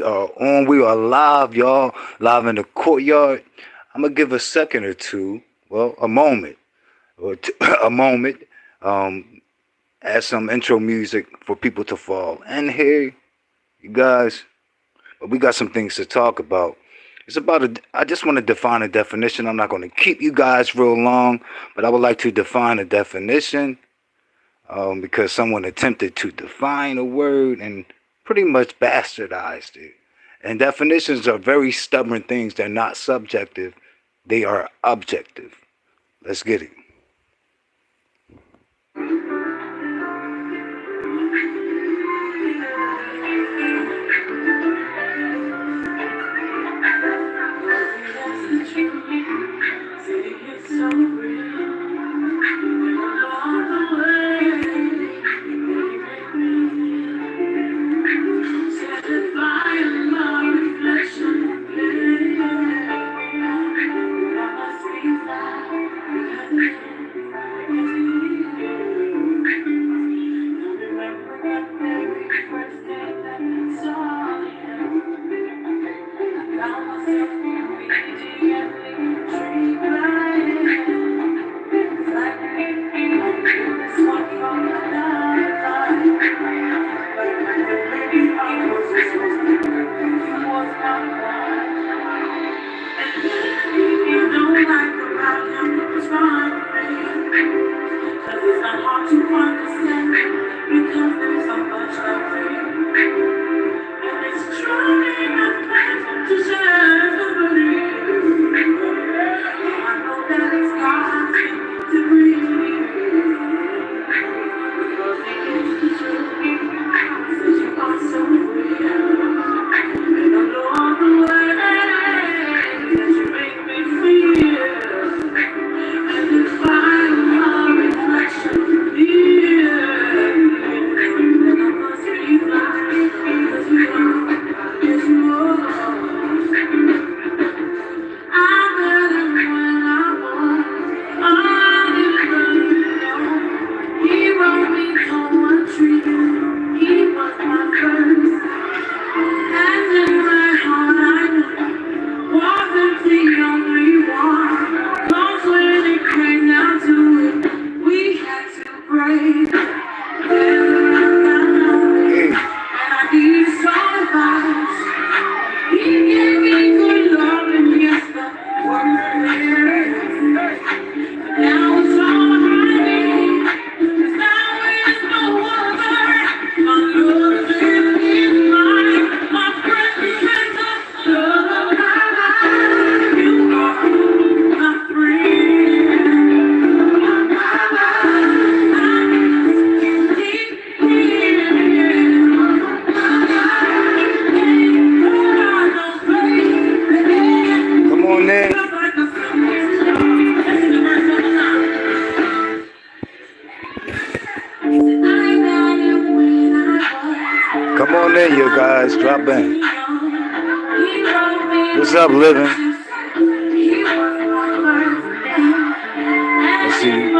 We are on. We are live, y'all. Live in the courtyard. I'm gonna give a second or two. Well, a moment a moment. Um, Add some intro music for people to fall. And here, you guys, we got some things to talk about. It's about a. I just want to define a definition. I'm not going to keep you guys real long, but I would like to define a definition because someone attempted to define a word and pretty much bastardized it. And definitions are very stubborn things. They're not subjective, they are objective. Let's get it. Come on in, you guys. Drop in. What's up, living? Let's see.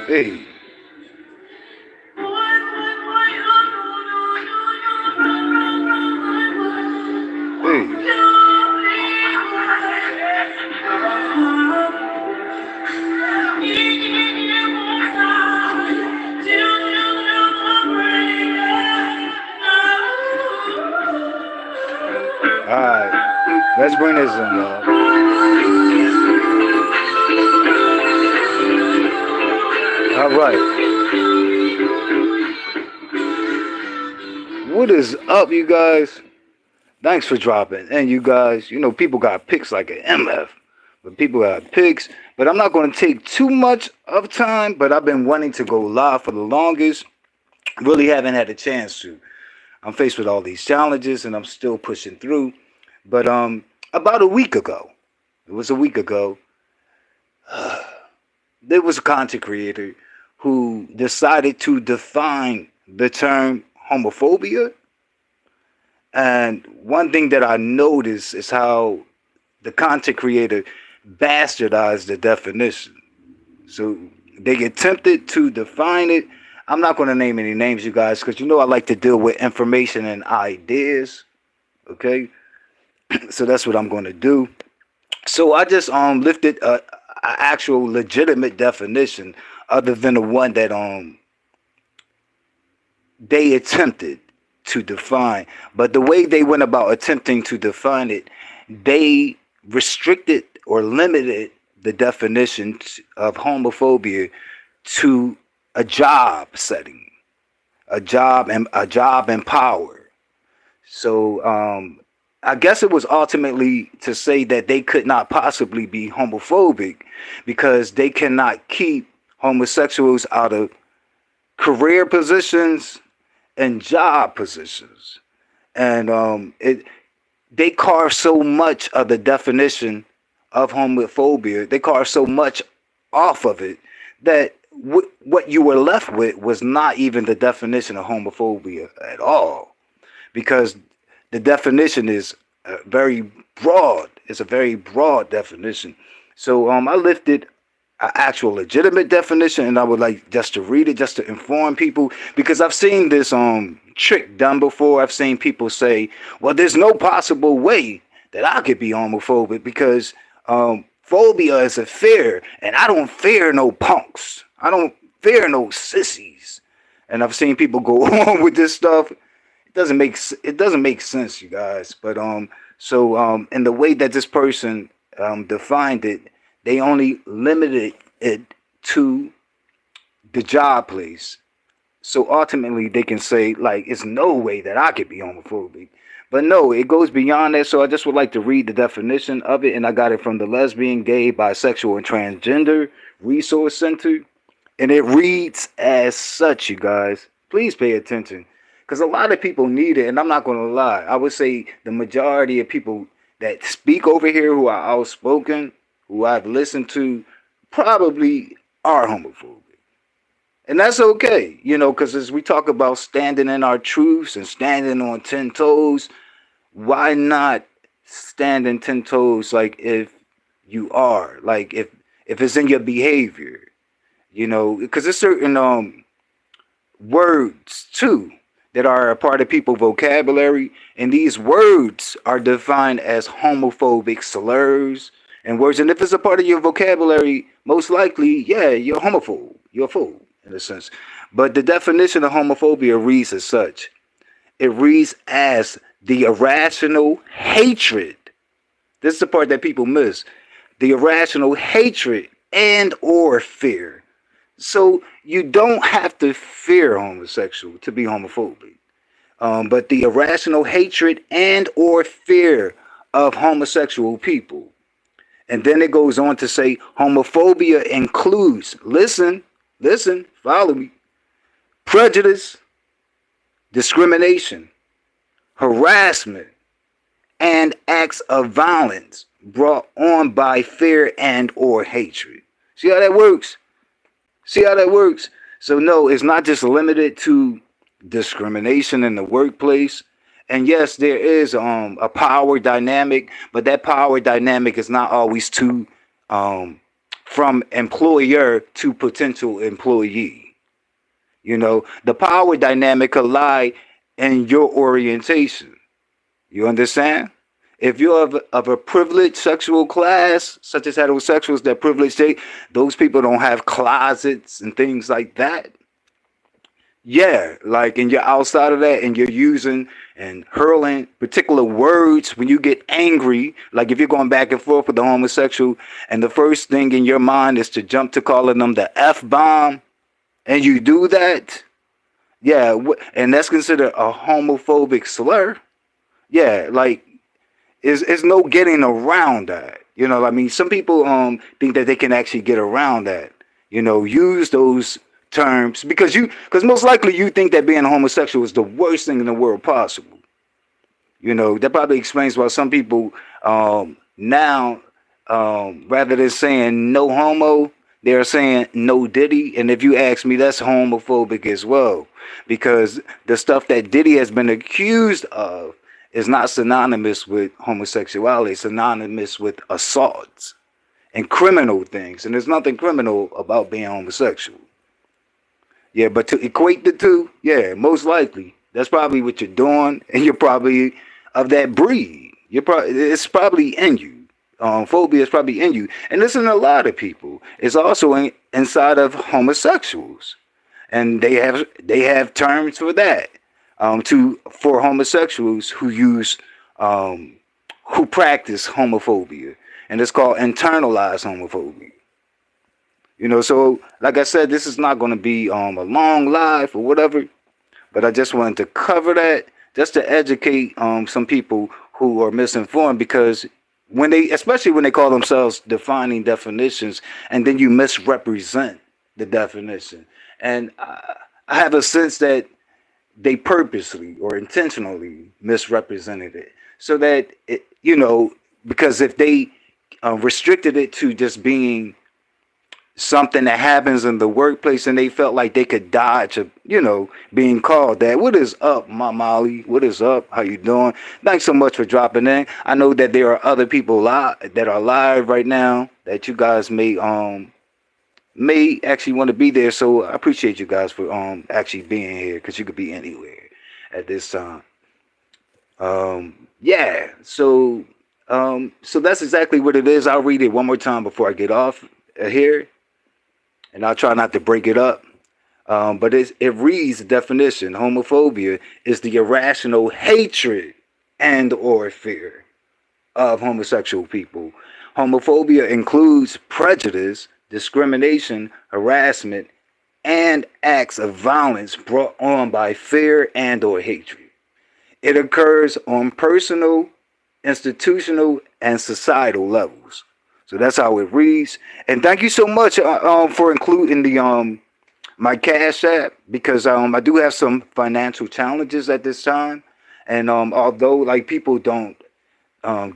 Hey. Alright, let's bring this in, y'all. All right. What is up, you guys? Thanks for dropping. And you guys, people got picks like an MF, but people got picks. But I'm not going to take too much of time, but I've been wanting to go live for the longest. Really haven't had a chance to. I'm faced with all these challenges and I'm still pushing through. But about a week ago, it was a week ago, there was a content creator who decided to define the term homophobia. And one thing that I noticed is how the content creator bastardized the definition. So they attempted to define it. I'm not going to name any names, you guys, because I like to deal with information and ideas. Okay, so that's what I'm going to do. So I just lifted a actual legitimate definition other than the one that they attempted to define. But the way they went about attempting to define it, they restricted or limited the definition of homophobia to a job setting, a job and power. So I guess it was ultimately to say that they could not possibly be homophobic because they cannot keep homosexuals out of career positions and job positions. And they carve so much of the definition of homophobia, they carve so much off of it that what you were left with was not even the definition of homophobia at all, because the definition is very broad. It's a very broad definition. So I lifted an actual legitimate definition, and I would like just to read it, just to inform people, because I've seen this trick done before. I've seen people say, well, there's no possible way that I could be homophobic because phobia is a fear, and I don't fear no punks. I don't fear no sissies. And I've seen people go on with this stuff. It doesn't make sense, you guys. But so in the way that this person defined it, they only limited it to the job place. So ultimately they can say, like, it's no way that I could be homophobic. But no, it goes beyond that. So I just would like to read the definition of it. And I got it from the Lesbian, Gay, Bisexual, and Transgender Resource Center. And it reads as such, you guys. Please pay attention, because a lot of people need it. And I'm not going to lie. I would say the majority of people that speak over here who are outspoken, who I've listened to, probably are homophobic. And that's okay, because as we talk about standing in our truths and standing on 10 toes, why not stand in 10 toes like if you are, like if it's in your behavior, because there's certain words too that are a part of people's vocabulary, and these words are defined as homophobic slurs and words. And if it's a part of your vocabulary, most likely, yeah, you're homophobe. You're a fool, in a sense. But the definition of homophobia reads as such. It reads as the irrational hatred. This is the part that people miss. The irrational hatred and or fear. So you don't have to fear homosexual to be homophobic. But the irrational hatred and or fear of homosexual people. And then it goes on to say homophobia includes, listen, follow me, prejudice, discrimination, harassment, and acts of violence brought on by fear and or hatred. See how that works? So no, it's not just limited to discrimination in the workplace. And yes, there is a power dynamic, but that power dynamic is not always from employer to potential employee. The power dynamic could lie in your orientation. You understand? If you're of a privileged sexual class, such as heterosexuals, that privileged those people don't have closets and things like that. Yeah, like, and you're outside of that and you're using and hurling particular words when you get angry, like if you're going back and forth with the homosexual and the first thing in your mind is to jump to calling them the F-bomb, and you do that, yeah, and that's considered a homophobic slur. Yeah, like is no getting around that. You know, I mean, some people think that they can actually get around that. You know, use those terms because most likely you think that being homosexual is the worst thing in the world possible. You know, that probably explains why some people now, rather than saying no homo, they're saying no Diddy. And if you ask me, that's homophobic as well. Because the stuff that Diddy has been accused of is not synonymous with homosexuality, it's synonymous with assaults and criminal things. And there's nothing criminal about being homosexual. Yeah, but to equate the two, yeah, most likely that's probably what you're doing, and you're probably of that breed. You're probably it's probably in you. Phobia is probably in you, and listen, a lot of people. It's also inside of homosexuals, and they have terms for that. For homosexuals who use who practice homophobia, and it's called internalized homophobia. You know, so like I said, this is not going to be a long live or whatever, but I just wanted to cover that just to educate some people who are misinformed because especially when they call themselves defining definitions, and then you misrepresent the definition, and I have a sense that they purposely or intentionally misrepresented it so that because if they restricted it to just being something that happens in the workplace and they felt like they could dodge being called that. What is up, my Molly? What is up? How you doing? Thanks so much for dropping in. I know that there are other people that are live right now that you guys may actually want to be there, so I appreciate you guys for actually being here because you could be anywhere at this time. Yeah, so that's exactly what it is. I'll read it one more time before I get off here, and I'll try not to break it up. But it reads the definition: homophobia is the irrational hatred and or fear of homosexual people. Homophobia includes prejudice, discrimination, harassment, and acts of violence brought on by fear and or hatred. It occurs on personal, institutional, and societal levels. So that's how it reads. And thank you so much for including the my Cash App because I do have some financial challenges at this time, and although like people don't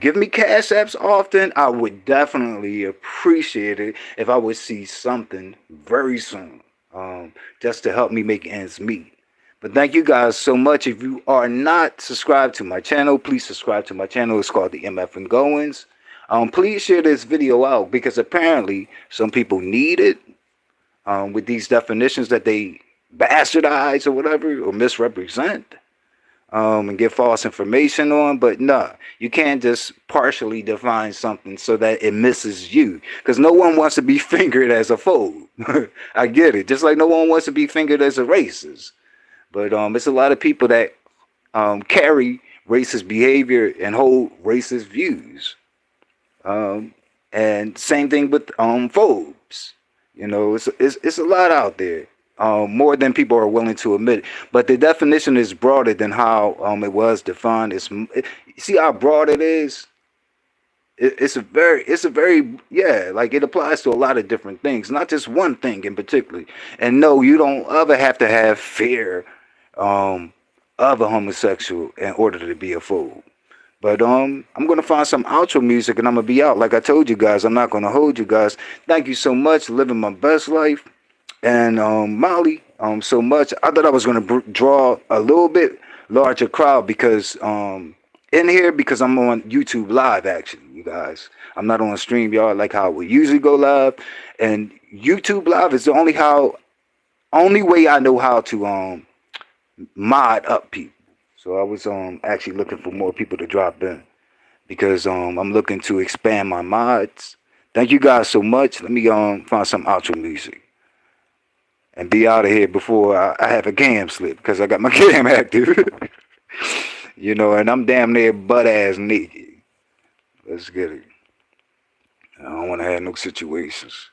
give me Cash Apps often, I would definitely appreciate it if I would see something very soon, just to help me make ends meet. But thank you guys so much. If you are not subscribed to my channel, please subscribe to my channel. It's called the MF and Goins. Please share this video out because apparently some people need it with these definitions that they bastardize or whatever or misrepresent and give false information on. But no, you can't just partially define something so that it misses you because no one wants to be fingered as a phobe. I get it. Just like no one wants to be fingered as a racist. But it's a lot of people that carry racist behavior and hold racist views. And same thing with phobes. You know, it's a lot out there, more than people are willing to admit. But the definition is broader than how it was defined. See how broad it is. It's a very like it applies to a lot of different things, not just one thing in particular. And no, you don't ever have to have fear of a homosexual in order to be a fool. But I'm gonna find some outro music and I'm gonna be out. Like I told you guys, I'm not gonna hold you guys. Thank you so much, living my best life. And Molly, so much. I thought I was gonna draw a little bit larger crowd because in here because I'm on YouTube Live actually, you guys. I'm not on StreamYard like how we usually go live. And YouTube Live is the only way I know how to mod up people. So I was actually looking for more people to drop in because I'm looking to expand my mods. Thank you guys so much. Let me find some outro music and be out of here before I have a cam slip because I got my cam active. You know, and I'm damn near butt ass naked. Let's get it. I don't want to have no situations.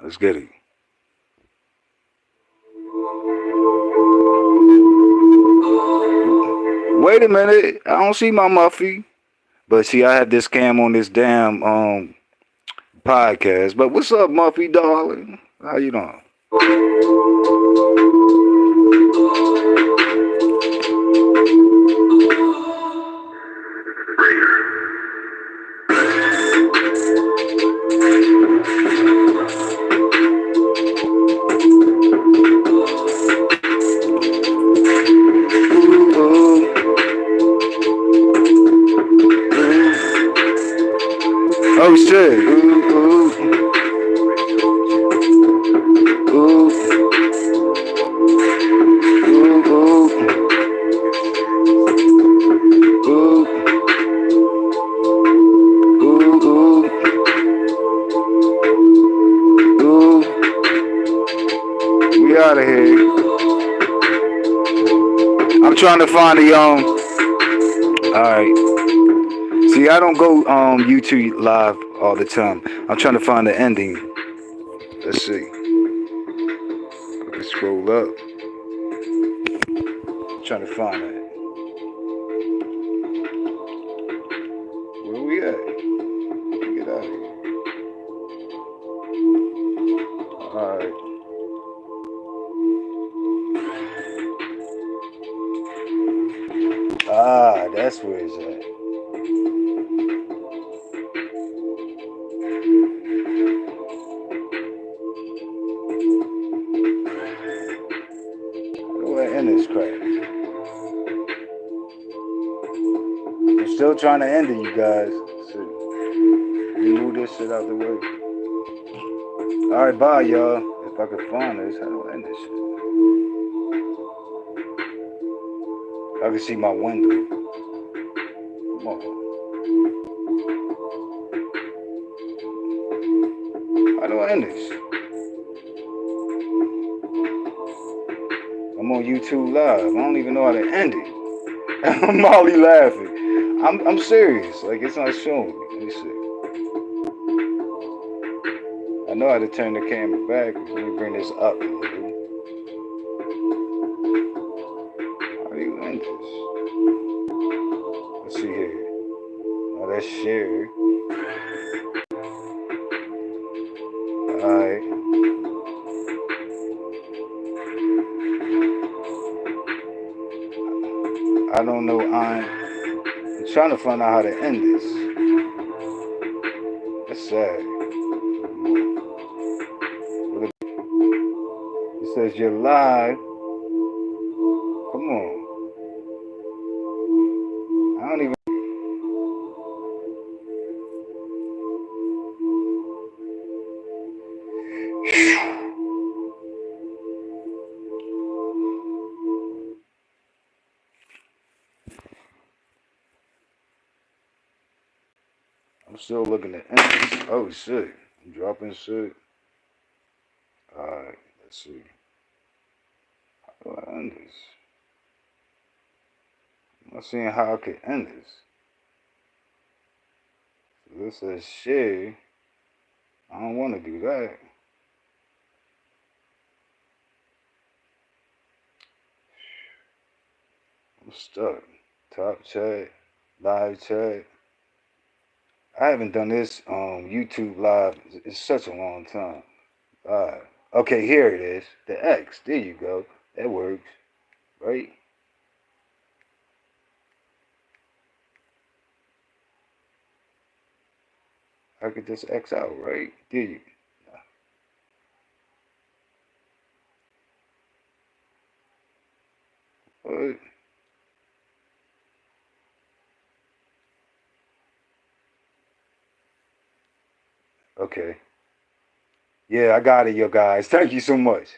Let's get it. Wait a minute. I don't see my Muffy. But see, I had this cam on this damn podcast. But what's up, Muffy darling? How you doing? Ooh, ooh, ooh. Oh shit. Ooh, ooh, ooh, ooh, ooh, ooh, ooh. We out of here. I'm trying to find the All right. See, I don't go YouTube live all the time. I'm trying to find the ending. Let's see. Let's scroll up. I'm trying to find it. Where we at? Get out of here. All right. Ah, that's where it's at. How do I end this crap? I'm still trying to end it, you guys. So, move this shit out the way. All right, bye, y'all. If I could find this, how do I end this shit? I can see my window. Come on. How do I end this? I'm on YouTube Live. I don't even know how to end it. I'm Molly laughing. I'm serious. Like it's not showing me. Let me see. I know how to turn the camera back. Let me bring this up a little. How do you end this? Let's see here. Oh, that's share. Alright. I don't know. I'm trying to find out how to end this. That's sad. It says you're live. Come on. I don't even. I'm still looking at end. Oh shit. I'm dropping shit. Alright. Let's see. How do I end this? I'm not seeing how I could end this. So this says share. I don't want to do that. I'm stuck. Top chat, live chat. I haven't done this YouTube live. It's such a long time. Okay, here it is. The X. There you go. That works, right? I could just X out, right? There you. What? Okay. Yeah, I got it, you guys. Thank you so much.